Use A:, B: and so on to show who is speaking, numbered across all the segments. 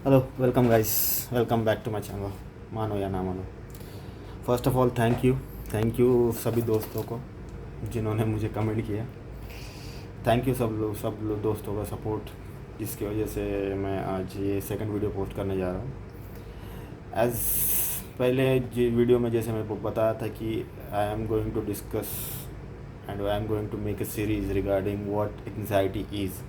A: Hello welcome guys, welcome back to my channel. मानो या ना मानो, first of all thank you सभी दोस्तों को जिन्होंने मुझे कमेंट किया। थैंक यू सब लोग दोस्तों का सपोर्ट, जिसकी वजह से मैं आज ये सेकंड वीडियो पोस्ट करने जा रहा हूँ। एज़ पहले जी वीडियो में जैसे मैं बताया था कि I am going to discuss and I am going to make a series regarding what anxiety is.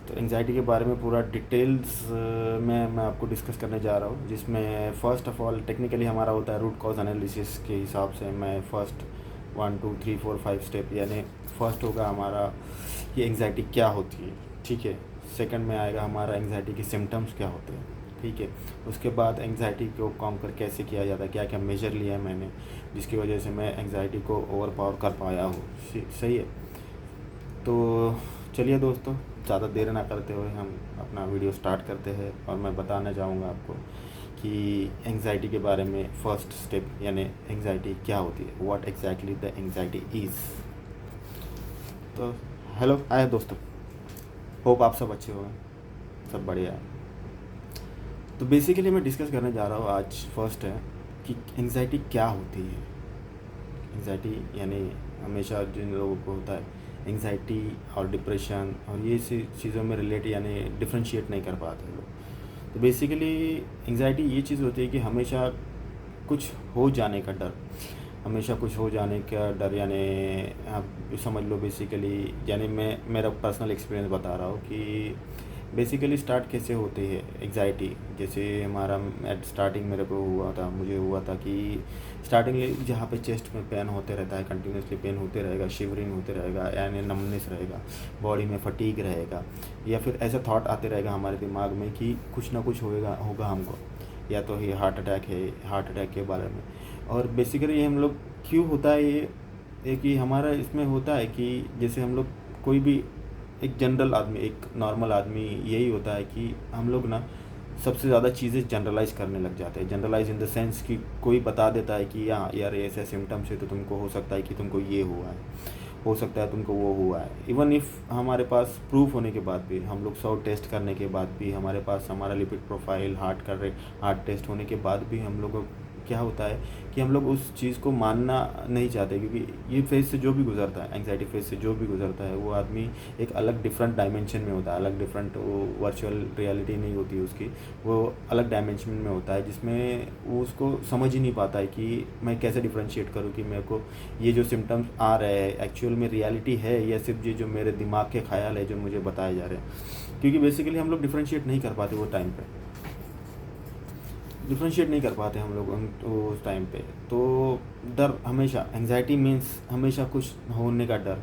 A: तो एंग्जाइटी के बारे में पूरा डिटेल्स में मैं आपको डिस्कस करने जा रहा हूँ, जिसमें फ़र्स्ट ऑफ़ ऑल टेक्निकली हमारा होता है रूट कॉज एनालिसिस के हिसाब से। मैं फ़र्स्ट 1 2 3 4 5 स्टेप, यानी फ़र्स्ट होगा हमारा कि एंग्जाइटी क्या होती है, ठीक है। सेकंड में आएगा हमारा एंग्जाइटी के सिम्टम्स क्या होते हैं, ठीक है। उसके बाद एंग्जाइटी को कॉन्कर कैसे किया जाता है, क्या क्या मेजर लिया है मैंने, जिसकी वजह से मैं एंग्जाइटी को ओवर पावर कर पाया हूँ। सही है। तो चलिए दोस्तों, ज़्यादा देर ना करते हुए हम अपना वीडियो स्टार्ट करते हैं और मैं बताना चाहूँगा आपको कि एंग्जाइटी के बारे में फ़र्स्ट स्टेप, यानी एंग्जाइटी क्या होती है, what exactly the anxiety is. तो हेलो आए दोस्तों, होप आप सब अच्छे होंगे, सब बढ़िया है। तो बेसिकली मैं डिस्कस करने जा रहा हूँ आज, फर्स्ट है कि एंग्जाइटी क्या होती है। एंग्जाइटी यानी हमेशा जिन लोगों को होता है एंग्जाइटी और डिप्रेशन और ये सी चीज़ों में रिलेट यानी डिफ्रेंशिएट नहीं कर पाते लोग। तो बेसिकली एंग्जाइटी ये चीज़ होती है कि हमेशा कुछ हो जाने का डर, हमेशा कुछ हो जाने का डर, यानी आप समझ लो बेसिकली, यानी मैं मेरा पर्सनल एक्सपीरियंस बता रहा हूँ कि बेसिकली स्टार्ट कैसे होती है एग्जाइटी। जैसे हमारा एट स्टार्टिंग मेरे को मुझे हुआ था कि स्टार्टिंग जहाँ पे चेस्ट में पेन होते रहता है, कंटिन्यूसली पेन होते रहेगा, शिवरिंग होते रहेगा, यानी नमनेस रहेगा, बॉडी में फटीग रहेगा, या फिर ऐसा थॉट आते रहेगा हमारे दिमाग में कि कुछ ना कुछ होगा हमको, या तो ये हार्ट अटैक के बारे में। और बेसिकली ये हम लोग क्यों होता है ये कि हमारा इसमें होता है कि जैसे हम लोग कोई भी एक जनरल आदमी, एक नॉर्मल आदमी, यही होता है कि हम लोग ना सबसे ज़्यादा चीज़ें जनरलाइज़ करने लग जाते हैं। जनरलाइज इन द सेंस कि कोई बता देता है कि यार ऐसे सिम्टम्स है तो तुमको हो सकता है कि तुमको ये हुआ है, हो सकता है तुमको वो हुआ है। इवन इफ़ हमारे पास प्रूफ होने के बाद भी, हम लोग 100 टेस्ट करने के बाद भी, हमारे पास हमारा लिपिड प्रोफाइल, हार्ट टेस्ट होने के बाद भी हम लोग क्या होता है कि हम लोग उस चीज़ को मानना नहीं चाहते, क्योंकि ये फेज़ से जो भी गुजरता है, एंग्जाइटी फेज़ से जो भी गुजरता है, वो आदमी एक अलग डिफरेंट डायमेंशन में होता है, अलग डिफरेंट, वो वर्चुअल रियलिटी नहीं होती है उसकी, वो अलग डायमेंशन में होता है, जिसमें वो उसको समझ ही नहीं पाता है कि मैं कैसे डिफ्रेंशिएट करूँ कि मेरे को ये जो सिम्टम्स आ रहे हैं एक्चुअल में रियलिटी है या सिर्फ ये जो मेरे दिमाग के ख्याल है जो मुझे बताए जा रहे हैं। क्योंकि बेसिकली हम लोग डिफ्रेंशिएट नहीं कर पाते, वो टाइम पे डिफ्रेंशिएट नहीं कर पाते हम लोग उस टाइम पे। तो डर हमेशा, एंग्जाइटी मीन्स हमेशा कुछ होने का डर,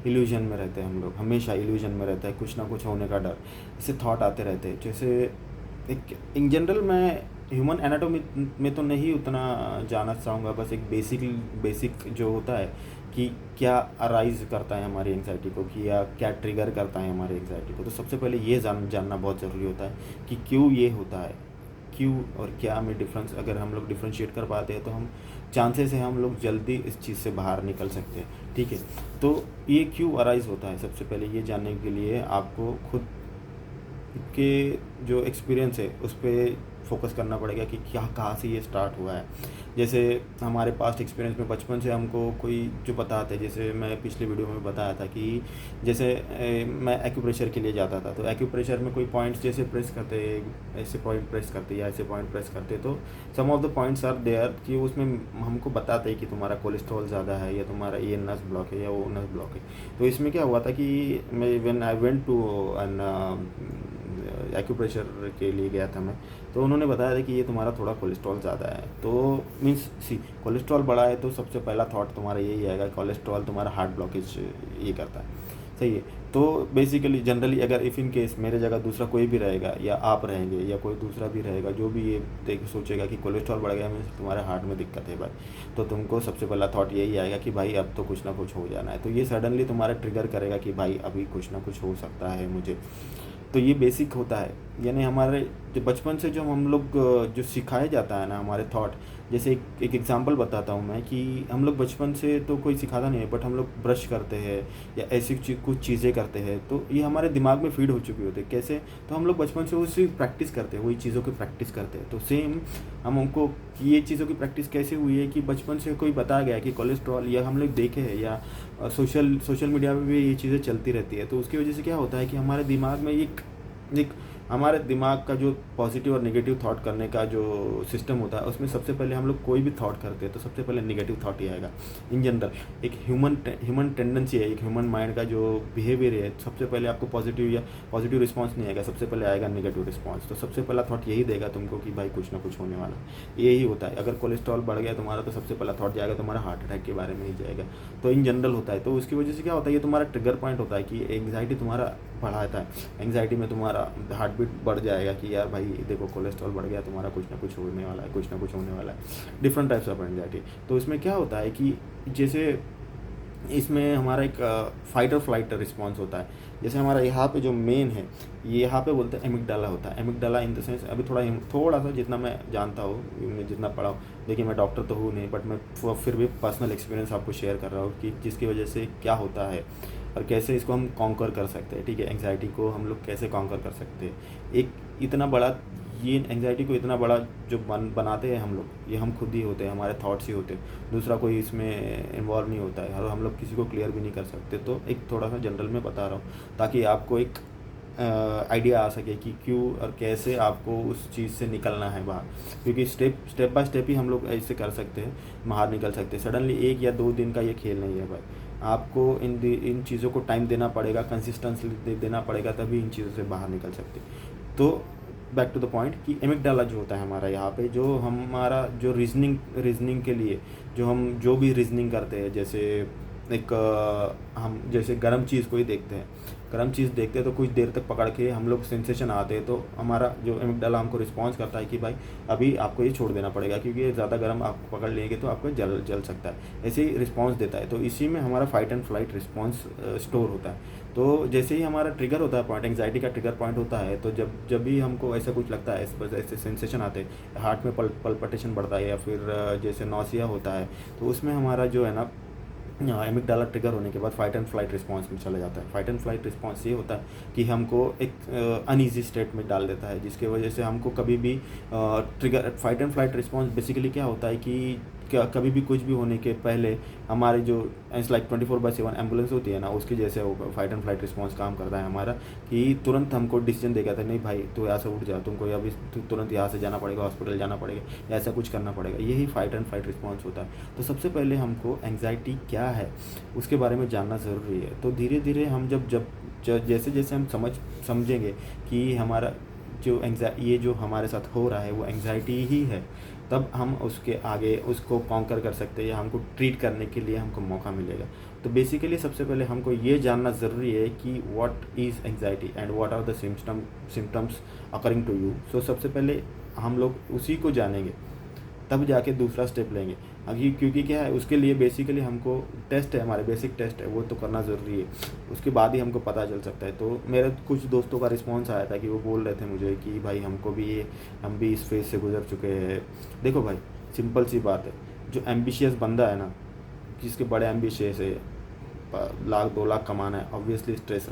A: इल्यूजन में रहते हैं हम लोग, हमेशा इल्यूजन में रहता है, कुछ ना कुछ होने का डर, इससे थॉट आते रहते हैं। जैसे एक इन जनरल मैं ह्यूमन एनाटॉमी में तो नहीं उतना जानना चाहूँगा, बस एक बेसिक जो होता है कि क्या अराइज करता है हमारी एंग्जाइटी को, कि या क्या ट्रिगर करता है हमारी एंग्जाइटी को। तो सबसे पहले ये जानना बहुत ज़रूरी होता है कि क्यों ये होता है, क्यों और क्या में डिफरेंस। अगर हम लोग डिफ्रेंशिएट कर पाते हैं तो हम चांसेस है हम लोग जल्दी इस चीज़ से बाहर निकल सकते हैं, ठीक है। तो ये क्यों अराइज होता है, सबसे पहले ये जानने के लिए आपको खुद के जो एक्सपीरियंस है उस पर फोकस करना पड़ेगा कि क्या, कहाँ से ये स्टार्ट हुआ है। जैसे हमारे पास्ट एक्सपीरियंस में बचपन से हमको कोई जो बताते हैं, जैसे मैं पिछले वीडियो में बताया था कि जैसे मैं एक्यूप्रेशर के लिए जाता था, तो एक्यूप्रेशर में कोई पॉइंट्स जैसे प्रेस करते, ऐसे पॉइंट प्रेस करते या ऐसे पॉइंट प्रेस करते, तो some of the points are there कि उसमें हमको बताते हैं कि तुम्हारा कोलेस्ट्रॉल ज़्यादा है, या तुम्हारा ये नस ब्लॉक है, या वो नस ब्लॉक है। तो इसमें क्या हुआ था कि मैं when I went to an acupressure के लिए गया था मैं, तो उन्होंने बताया था कि ये तुम्हारा थोड़ा कोलेस्ट्रॉल ज़्यादा है। तो मीन्स कोलेस्ट्रॉल बढ़ा है तो सबसे पहला थॉट तुम्हारा यही आएगा, कोलेस्ट्रॉल तुम्हारा हार्ट ब्लॉकेज ये करता है, सही है। तो बेसिकली जनरली अगर इफ़ इन केस मेरे जगह दूसरा कोई भी रहेगा, या आप रहेंगे, या कोई दूसरा भी रहेगा, जो भी ये देख सोचेगा कि कोलेस्ट्रॉल बढ़ गया मीन्स तुम्हारे हार्ट में दिक्कत है भाई, तो तुमको सबसे पहला थॉट यही आएगा कि भाई अब तो कुछ ना कुछ हो जाना है। तो ये सडनली तुम्हारा ट्रिगर करेगा कि भाई अभी कुछ ना कुछ हो सकता है मुझे। तो ये बेसिक होता है यानी हमारे जो बचपन से जो हम लोग जो सिखाया जाता है ना हमारे थॉट, जैसे एक एग्जांपल बताता हूँ मैं कि हम लोग बचपन से तो कोई सिखाता नहीं है, बट हम लोग ब्रश करते हैं या ऐसी कुछ चीज़ें करते हैं तो ये हमारे दिमाग में फीड हो चुकी होती है। कैसे? तो हम लोग बचपन से उसी प्रैक्टिस करते हैं, वही चीज़ों की प्रैक्टिस करते हैं। तो सेम हमको कि ये चीज़ों की प्रैक्टिस कैसे हुई है कि बचपन से कोई बताया गया कि कोलेस्ट्रॉल, या हम लोग देखे हैं या सोशल मीडिया पे भी ये चीज़ें चलती रहती है। तो उसकी वजह से क्या होता है कि हमारे दिमाग में एक हमारे दिमाग का जो पॉजिटिव और नेगेटिव थॉट करने का जो सिस्टम होता है, उसमें सबसे पहले हम लोग कोई भी थॉट करते हैं तो सबसे पहले नेगेटिव थॉट ही आएगा। इन जनरल एक ह्यूमन टेंडेंसी है, एक ह्यूमन माइंड का जो बिहेवियर है, सबसे पहले आपको पॉजिटिव रिस्पॉन्स नहीं आएगा, सबसे पहले आएगा नेगेटिव रिस्पॉन्स। तो सबसे पहला थॉट यही देगा तुमको कि भाई कुछ ना कुछ होने वाला है। यही होता है। अगर कोलेस्ट्रॉल बढ़ गया तुम्हारा तो सबसे पहला थॉट जाएगा तुम्हारा हार्ट अटैक के बारे में ही जाएगा। तो इन जनरल होता है। तो उसकी वजह से क्या होता है, ये तुम्हारा ट्रिगर पॉइंट होता है कि एंग्जाइटी तुम्हारा बढ़ाता है। एंग्जाइटी में तुम्हारा हार्ट बीट बढ़ जाएगा कि यार भाई देखो कोलेस्ट्रॉल बढ़ गया तुम्हारा, कुछ ना कुछ होने वाला है, कुछ ना कुछ होने वाला है। Different types of anxiety. तो इसमें क्या होता है कि जैसे इसमें हमारा एक फाइट और फ्लाइट रिस्पॉन्स होता है। जैसे हमारा यहाँ पे जो मेन है, ये यहाँ पे बोलते हैं एमिगडाला होता है। एमिगडाला इन द सेंस अभी थोड़ा सा जितना मैं जानता हूँ, मैं जितना पढ़ा हूँ, देखिए मैं डॉक्टर तो हूँ नहीं, बट मैं फिर भी पर्सनल एक्सपीरियंस आपको शेयर कर रहा हूँ कि जिसकी वजह से क्या होता है और कैसे इसको हम कॉन्कर कर सकते हैं। ठीक है, एंग्जाइटी को हम लोग कैसे कॉन्कर कर सकते हैं। एक इतना बड़ा ये एंग्जाइटी को इतना बड़ा जो बनाते हैं हम लोग, ये हम खुद ही होते हैं, हमारे थॉट्स ही होते हैं। दूसरा कोई इसमें इन्वॉल्व नहीं होता है और हम लोग किसी को क्लियर भी नहीं कर सकते। तो एक थोड़ा सा जनरल में बता रहा हूँ ताकि आपको एक आइडिया आ सके कि क्यों और कैसे आपको उस चीज़ से निकलना है बाहर। क्योंकि स्टेप बाय स्टेप ही हम लोग ऐसे कर सकते हैं, बाहर निकल सकते हैं। सडनली 1 या 2 दिन का ये खेल नहीं है भाई। आपको इन चीज़ों को टाइम देना पड़ेगा, कंसिस्टेंसी देना पड़ेगा, तभी इन चीज़ों से बाहर निकल सकते। तो बैक टू द पॉइंट कि एमिगडाला जो होता है हमारा यहाँ पे, जो हमारा जो रीजनिंग के लिए हम जो भी रीजनिंग करते हैं, जैसे एक हम जैसे गर्म चीज़ को ही देखते हैं, गर्म चीज़ देखते हैं तो कुछ देर तक पकड़ के हम लोग सेंसेशन आते हैं, तो हमारा जो एमिगडाला हमको रिस्पॉन्स करता है कि भाई अभी आपको ये छोड़ देना पड़ेगा क्योंकि ज़्यादा गर्म आप पकड़ लेंगे तो आपको जल सकता है। ऐसे ही रिस्पॉन्स देता है। तो इसी में हमारा fight and flight response store होता है। तो जैसे ही हमारा ट्रिगर होता है पॉइंट, एंग्जाइटी का ट्रिगर पॉइंट होता है, तो जब भी हमको ऐसा कुछ लगता है, ऐसे सेंसेशन आते हैं, हार्ट में पल्पिटेशन बढ़ता है या फिर जैसे नौसिया होता है, तो उसमें हमारा जो है ना एमिगडाला ट्रिगर होने के बाद फाइट एंड फ्लाइट रिस्पॉन्स में चला जाता है। फाइट एंड फ्लाइट रिस्पॉन्स ये होता है कि हमको एक अनईजी स्टेट में डाल देता है, जिसके वजह से हमको कभी भी trigger fight and flight response basically क्या होता है कि कभी भी कुछ भी होने के पहले हमारे जो इट्स लाइक 24/7 एम्बुलेंस होती है ना, उसके जैसे वो फाइट एंड फ्लाइट रिस्पॉन्स काम करता है हमारा, कि तुरंत हमको डिसीजन देगा था, नहीं भाई तू यहाँ से उठ जा, तुमको अभी तुरंत यहाँ से जाना पड़ेगा, हॉस्पिटल जाना पड़ेगा, या ऐसा कुछ करना पड़ेगा। यही फाइट एंड फ्लाइट रिस्पॉन्स होता है। तो सबसे पहले हमको एंग्जाइटी क्या है उसके बारे में जानना ज़रूरी है। तो धीरे धीरे हम जैसे जैसे हम समझेंगे कि हमारा जो ये जो हमारे साथ हो रहा है वो एंग्जाइटी ही है, तब हम उसके आगे उसको कॉन्कर कर सकते हैं या हमको ट्रीट करने के लिए हमको मौका मिलेगा। तो बेसिकली सबसे पहले हमको ये जानना ज़रूरी है कि what is anxiety and what are the symptoms occurring to you. So सबसे पहले हम लोग उसी को जानेंगे, तब जाके दूसरा स्टेप लेंगे। अभी क्योंकि क्या है, उसके लिए बेसिकली हमको टेस्ट है, हमारे बेसिक टेस्ट है, वो तो करना ज़रूरी है, उसके बाद ही हमको पता चल सकता है। तो मेरे कुछ दोस्तों का रिस्पांस आया था कि वो बोल रहे थे मुझे कि भाई हम भी इस फेज से गुजर चुके हैं। देखो भाई, सिंपल सी बात है, जो एम्बिशियस बंदा है ना, जिसके बड़े एम्बिशियस है, 1-2 लाख कमाना है, ऑब्वियसली स्ट्रेस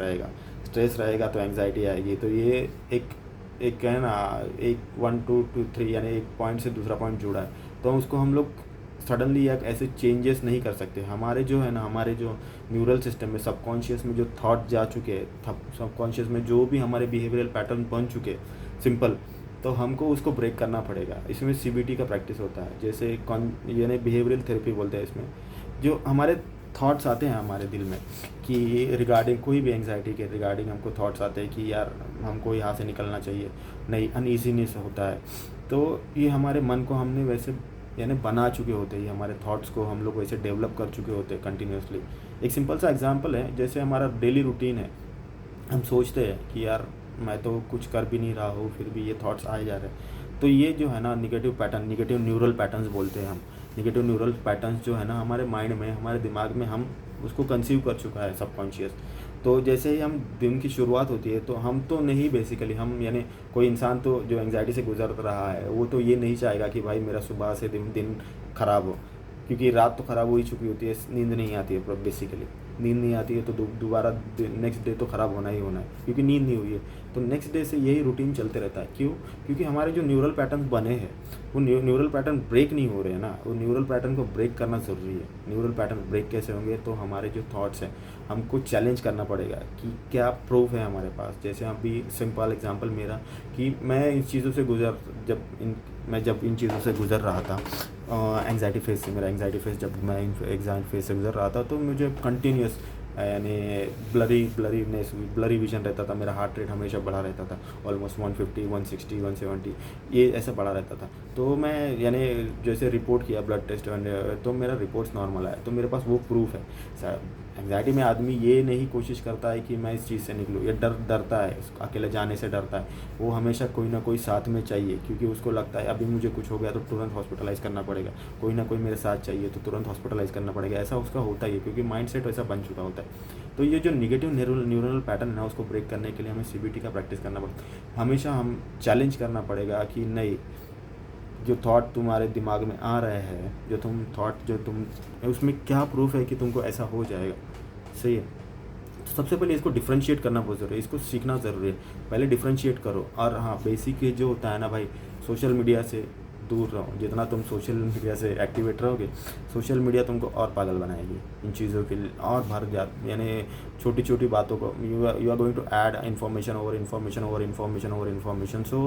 A: रहेगा तो एंग्जाइटी आएगी। तो ये एक है ना, एक 1 2 3 यानी एक पॉइंट से दूसरा पॉइंट जुड़ा है, तो उसको हम लोग सडनली या ऐसे चेंजेस नहीं कर सकते। हमारे जो है ना, हमारे जो न्यूरल सिस्टम में, सबकॉन्शियस में जो थॉट जा चुके हैं, सबकॉन्शियस में जो भी हमारे बिहेवियरल पैटर्न बन चुके हैं सिंपल, तो हमको उसको ब्रेक करना पड़ेगा। इसमें CBT का प्रैक्टिस होता है, जैसे यानी बिहेवियरल थेरेपी बोलते हैं। इसमें जो हमारे थॉट्स आते हैं हमारे दिल में कि रिगार्डिंग कोई भी एंग्जाइटी के रिगार्डिंग हमको थॉट्स आते हैं कि यार हमको यहाँ से निकलना चाहिए, नहीं, अनईजीनेस होता है, तो ये हमारे मन को हमने वैसे यानी बना चुके होते हैं, हमारे थॉट्स को हम लोग वैसे डेवलप कर चुके होते हैं कंटिन्यूसली। एक सिंपल सा एग्जांपल है, जैसे हमारा डेली रूटीन है, हम सोचते हैं कि यार मैं तो कुछ कर भी नहीं रहा हूँ, फिर भी ये थॉट्स आए जा रहे हैं। तो ये जो है ना निगेटिव न्यूरल पैटर्न्स बोलते हैं हम। निगेटिव न्यूरल पैटर्न्स जो है ना हमारे माइंड में, हमारे दिमाग में हम उसको कंसीव कर चुका है सबकॉन्शियस। तो जैसे ही हम दिन की शुरुआत होती है तो हम तो नहीं, बेसिकली हम यानी कोई इंसान तो जो एंग्जाइटी से गुजर रहा है वो तो ये नहीं चाहेगा कि भाई मेरा सुबह से दिन दिन ख़राब हो, क्योंकि रात तो ख़राब हो ही चुकी होती है, नींद नहीं आती है, बेसिकली नींद नहीं आती है तो दोबारा नेक्स्ट डे तो ख़राब होना ही होना है, क्योंकि नींद नहीं हुई है। तो नेक्स्ट डे से यही रूटीन चलते रहता है। क्यों? क्योंकि हमारे जो न्यूरल पैटर्न बने हैं वो न्यूरल पैटर्न ब्रेक नहीं हो रहे हैं ना, वो न्यूरल पैटर्न को ब्रेक करना ज़रूरी है। न्यूरल पैटर्न ब्रेक कैसे होंगे? तो हमारे जो थॉट्स हैं हमको चैलेंज करना पड़ेगा कि क्या प्रूफ है हमारे पास। जैसे अभी सिंपल एग्जांपल मेरा, कि मैं इन चीज़ों से जब इन चीज़ों से गुज़र रहा था, एंग्जाइटी फेज से, मेरा एंग्जाइटी फेज जब मैं एंग्जाइटी फेज से गुज़र रहा था तो मुझे कंटिन्यूस यानी ब्लरी विजन रहता था, मेरा हार्ट रेट हमेशा बढ़ा रहता था, ऑलमोस्ट 150 160 170 ये ऐसा बढ़ा रहता था। तो मैं यानी जैसे रिपोर्ट किया ब्लड टेस्ट, तो मेरा रिपोर्ट्स नॉर्मल आया, तो मेरे पास वो प्रूफ है। एंग्जाइटी में आदमी ये नहीं कोशिश करता है कि मैं इस चीज़ से निकलूँ, ये डरता है, अकेले जाने से डरता है, वो हमेशा कोई ना कोई साथ में चाहिए, क्योंकि उसको लगता है अभी मुझे कुछ हो गया तो तुरंत हॉस्पिटलाइज़ करना पड़ेगा, कोई ना कोई मेरे साथ चाहिए तो तुरंत हॉस्पिटलाइज़ करना पड़ेगा। ऐसा उसका होता ही है, क्योंकि माइंड सेट वैसा बन चुका होता है। तो ये जो निगेटिव न्यूरल पैटर्न है ना, उसको ब्रेक करने के लिए हमें CBT का प्रैक्टिस करना पड़ता है। हमेशा हम चैलेंज करना पड़ेगा कि नहीं, जो थॉट तुम्हारे दिमाग में आ रहे हैं, जो तुम उसमें क्या प्रूफ है कि तुमको ऐसा हो जाएगा। सही है। तो सबसे पहले इसको डिफरेंशिएट करना बहुत ज़रूरी है, इसको सीखना ज़रूरी है। पहले डिफरेंशिएट करो। और हाँ, बेसिक जो होता है ना भाई, सोशल मीडिया से दूर रहो। जितना तुम सोशल मीडिया से एक्टिवेट रहोगे, सोशल मीडिया तुमको और पागल बनाएगी इन चीज़ों के लिए, और भर यानी छोटी छोटी बातों को you are going to add information over information. So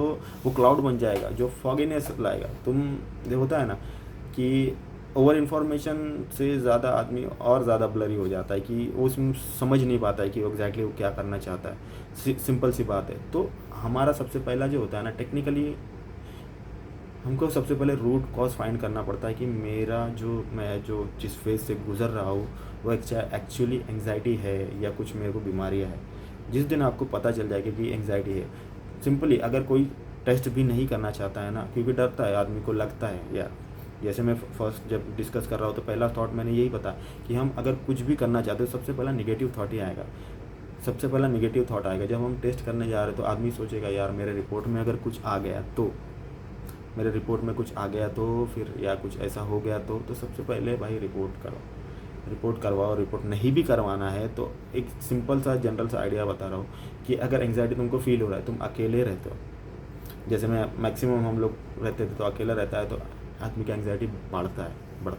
A: वो क्लाउड बन जाएगा जो फॉगीनेस लाएगा। तुम जो होता है ना कि ओवर इन्फॉर्मेशन से ज़्यादा आदमी और ज़्यादा ब्लरी हो जाता है, कि वो उसमें समझ नहीं पाता है कि एग्जैक्टली वो क्या करना चाहता है। सिंपल सी बात है। तो हमारा सबसे पहला जो होता है ना, टेक्निकली हमको सबसे पहले रूट कॉज फाइंड करना पड़ता है कि मैं जो जिस फेज से गुज़र रहा हूँ वो एक्चुअली एंग्जाइटी है या कुछ मेरे को बीमारियाँ है। जिस दिन आपको पता चल जाएगा कि एंग्जाइटी है, सिंपली अगर कोई टेस्ट भी नहीं करना चाहता है ना, क्योंकि डरता है, आदमी को लगता है यार, जैसे मैं फर्स्ट जब डिस्कस कर रहा हूँ तो पहला थॉट मैंने यही बता कि हम अगर कुछ भी करना चाहते हो सबसे पहला निगेटिव थॉट ही आएगा। सबसे पहला निगेटिव थॉट आएगा जब हम टेस्ट करने जा रहे हैं। तो आदमी सोचेगा यार मेरे रिपोर्ट में अगर कुछ आ गया तो, मेरे रिपोर्ट में कुछ आ गया तो फिर, या कुछ ऐसा हो गया तो सबसे पहले भाई रिपोर्ट करवाओ। रिपोर्ट नहीं भी करवाना है तो एक सिंपल सा जनरल सा आइडिया बता रहा हूँ कि अगर एंग्जाइटी तुमको फील हो रहा है, तुम अकेले रहते हो, जैसे मैं मैक्सिमम हम लोग रहते थे तो अकेला रहता है तो आदमी का एंग्जाइटी बढ़ता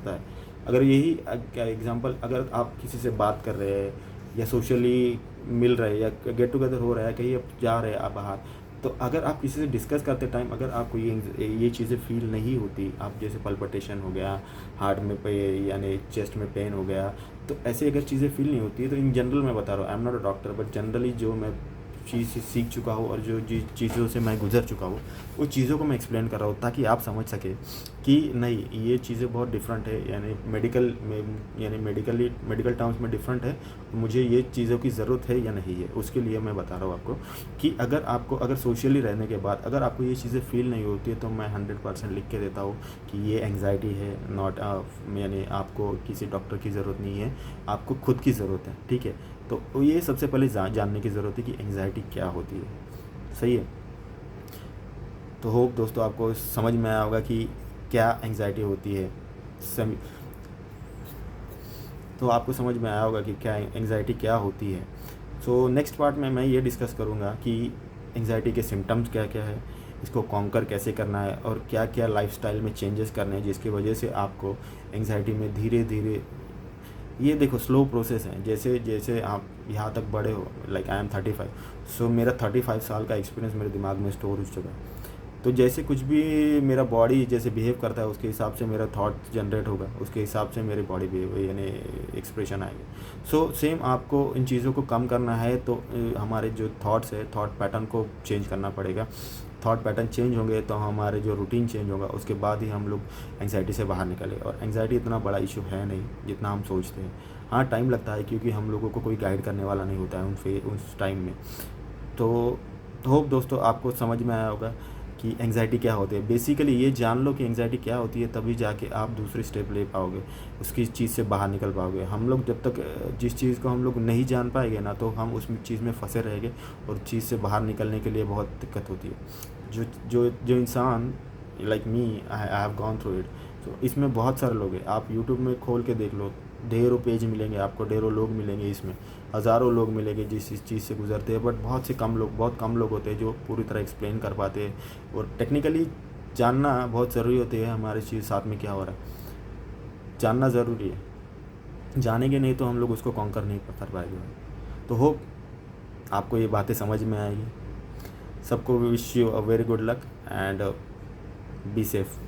A: है। अगर यही क्या एग्जांपल, अगर आप किसी से बात कर रहे हैं या सोशली मिल रहे हैं या गेट टुगेदर हो रहा है, कहीं आप जा रहे हैं आप बाहर, तो अगर आप किसी से डिस्कस करते टाइम अगर आपको ये चीज़ें फील नहीं होती, आप जैसे पल्पिटेशन हो गया, हार्ट में यानी चेस्ट में पेन हो गया, तो ऐसे अगर चीज़ें फील नहीं होती है तो इन जनरल मैं बता रहा हूँ, I am not a doctor, but generally जो मैं चीज़ सीख चुका हूँ और जो चीज़ों से मैं गुजर चुका हूँ वो चीज़ों को मैं एक्सप्लेन कर रहा हूँ ताकि आप समझ सके कि नहीं ये चीज़ें बहुत डिफरेंट है, यानी मेडिकल टर्म्स में डिफरेंट है, मुझे ये चीज़ों की ज़रूरत है या नहीं है, उसके लिए मैं बता रहा हूँ आपको कि अगर सोशली रहने के बाद अगर आपको ये चीज़ें फील नहीं होती है तो मैं 100% लिख के देता हूँ कि ये एंग्जाइटी है, नॉट यानी आपको किसी डॉक्टर की ज़रूरत नहीं है, आपको खुद की ज़रूरत है। ठीक है, तो ये सबसे पहले जानने की ज़रूरत है कि एंग्जाइटी क्या होती है। सही है। तो होप दोस्तों आपको समझ में आया होगा कि क्या एंग्जाइटी होती है। तो आपको समझ में आया होगा कि क्या एंग्जाइटी क्या होती है। सो नेक्स्ट पार्ट में मैं ये डिस्कस करूँगा कि एंग्जाइटी के सिम्टम्स क्या क्या है, इसको कॉन्कर कैसे करना है और क्या क्या लाइफस्टाइल में चेंजेस करने हैं जिसकी वजह से आपको एंग्जाइटी में धीरे धीरे, ये देखो स्लो प्रोसेस है, जैसे जैसे आप यहाँ तक बड़े हो, लाइक आई एम 35, सो मेरा 35 साल का एक्सपीरियंस मेरे दिमाग में स्टोर हो चुका है। तो जैसे कुछ भी मेरा बॉडी जैसे बिहेव करता है उसके हिसाब से मेरा थॉट जनरेट होगा, उसके हिसाब से मेरी बॉडी बिहेव यानी एक्सप्रेशन आएगी। सो सेम आपको इन चीज़ों को कम करना है तो हमारे जो थॉट्स है, थॉट पैटर्न को चेंज करना पड़ेगा। थॉट पैटर्न चेंज होंगे तो हमारे जो रूटीन चेंज होगा, उसके बाद ही हम लोग एंग्जाइटी से बाहर निकले। और एंग्जाइटी इतना बड़ा इशू है नहीं जितना हम सोचते हैं। हाँ, टाइम लगता है क्योंकि हम लोगों को कोई गाइड करने वाला नहीं होता है उस टाइम में। तो होप दोस्तों आपको समझ में आया होगा कि एंग्जाइटी क्या होती है। बेसिकली ये जान लो कि एंग्जाइटी क्या होती है, तभी जाके आप दूसरी स्टेप ले पाओगे, उसकी चीज़ से बाहर निकल पाओगे। हम लोग जब तक जिस चीज़ को हम लोग नहीं जान पाएंगे ना, तो हम उस चीज़ में फंसे रहेंगे और चीज़ से बाहर निकलने के लिए बहुत दिक्कत होती है। जो जो जो इंसान like me, I have gone through it. तो इसमें बहुत सारे लोग हैं, आप यूट्यूब में खोल के देख लो, ढेरों पेज मिलेंगे आपको, ढेरों लोग मिलेंगे, इसमें हज़ारों लोग मिलेंगे जिस इस चीज़ से गुजरते हैं। बट बहुत कम लोग होते हैं जो पूरी तरह एक्सप्लेन कर पाते हैं। और टेक्निकली जानना बहुत ज़रूरी होती है, हमारे चीज़ साथ में क्या हो रहा है जानना ज़रूरी है। जानेंगे नहीं तो हम लोग उसको कॉन्कर नहीं कर पाएंगे। तो होप आपको ये बातें समझ में आएगी। सबको wish you a very good luck and be safe.